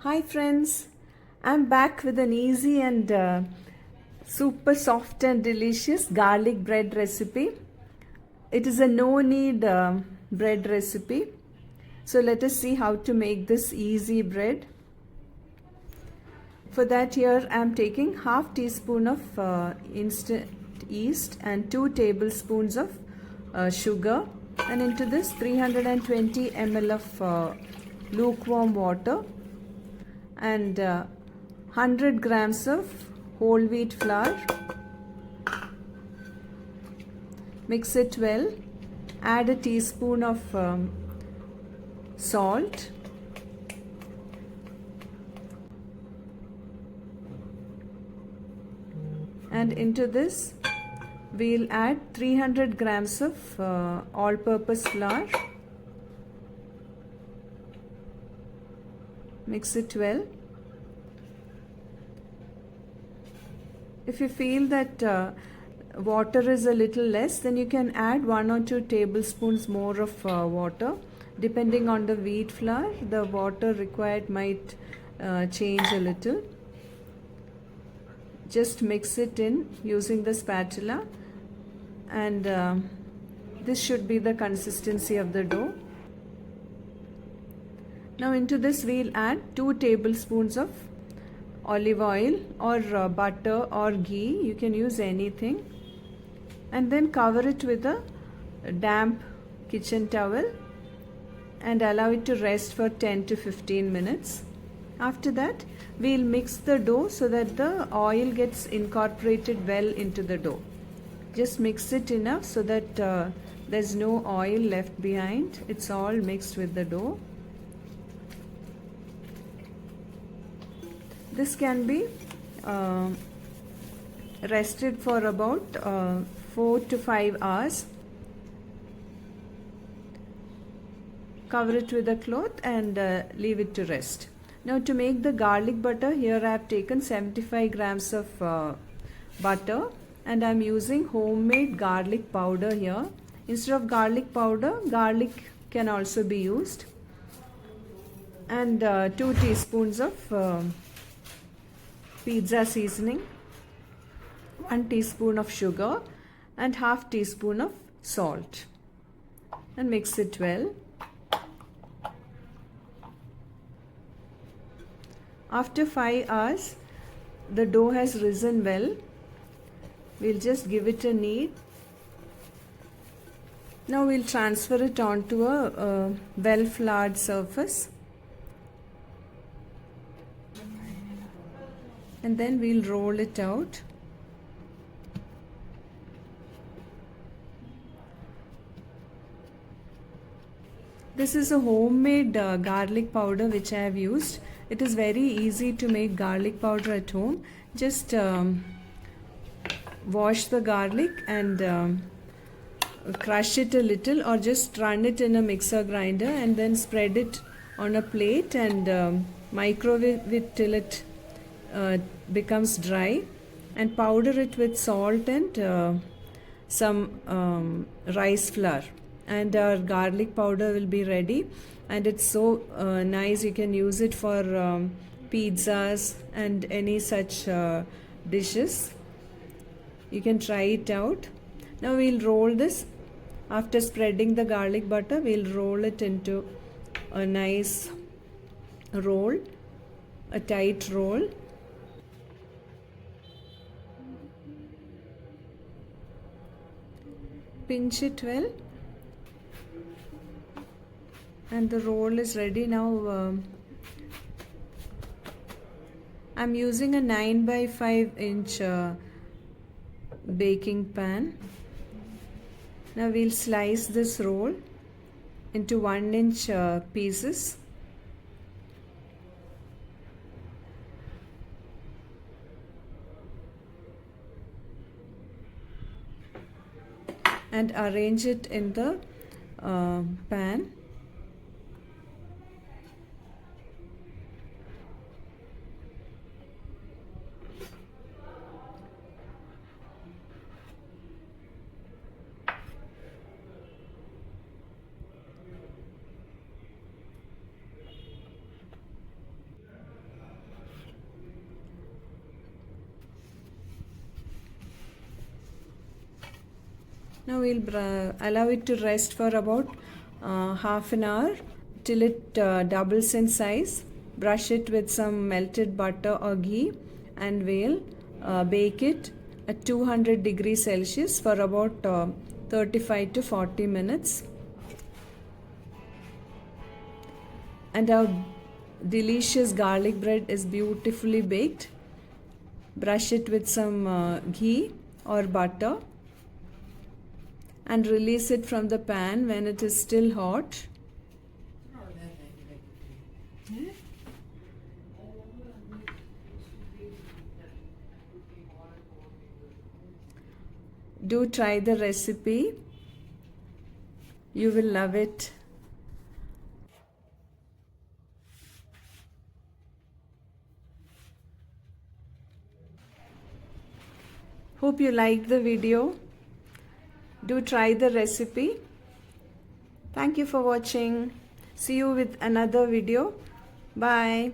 Hi friends, I'm back with an easy and super soft and delicious garlic bread recipe. It is a no-knead bread recipe. So let us see how to make this easy bread. For that here I'm taking half teaspoon of instant yeast and 2 tablespoons of sugar, and into this 320 ml of lukewarm water and 100 grams of whole wheat flour. Mix it well. Add a teaspoon of salt. And into this we'll add 300 grams of all-purpose flour. Mix it well. If you feel that water is a little less, then you can add 1 or 2 tablespoons more of water. Depending on the wheat flour, the water required might change a little. Just mix it in using the spatula, and this should be the consistency of the dough. Now into this we'll add 2 tablespoons of olive oil or butter or ghee. You can use anything, and then cover it with a damp kitchen towel and allow it to rest for 10 to 15 minutes. After that we'll mix the dough so that the oil gets incorporated well into the dough. Just mix it enough so that there's no oil left behind. It's all mixed with the dough. This can be rested for about 4 to 5 hours. Cover it with a cloth and leave it to rest. Now to make the garlic butter, here I have taken 75 grams of butter, and I am using homemade garlic powder here. Instead of garlic powder, garlic can also be used. And 2 teaspoons of pizza seasoning, 1 teaspoon of sugar and half teaspoon of salt, and mix it well. After 5 hours, the dough has risen well. We'll just give it a knead. Now we'll transfer it onto a well floured surface, and then we'll roll it out. This is a homemade garlic powder which I have used. It is very easy to make garlic powder at home. Just wash the garlic and crush it a little, or just run it in a mixer grinder and then spread it on a plate and microwave it till it becomes dry, and powder it with salt and some rice flour, and our garlic powder will be ready. And it's so nice. You can use it for pizzas and any such dishes. You can try it out. Now we'll roll this. After spreading the garlic butter, we'll roll it into a nice roll, a tight roll. Pinch it well, and the roll is ready. Now I'm using a 9 by 5 inch baking pan. Now we'll slice this roll into 1 inch pieces. And arrange it in the pan. Now we'll allow it to rest for about half an hour till it doubles in size. Brush it with some melted butter or ghee and we'll bake it at 200 degrees Celsius for about 35 to 40 minutes. And our delicious garlic bread is beautifully baked. Brush it with some ghee or butter and release it from the pan when it is still hot. Do try the recipe. You will love it. Hope you liked the video. Do try the recipe. Thank you for watching. See you with another video. Bye.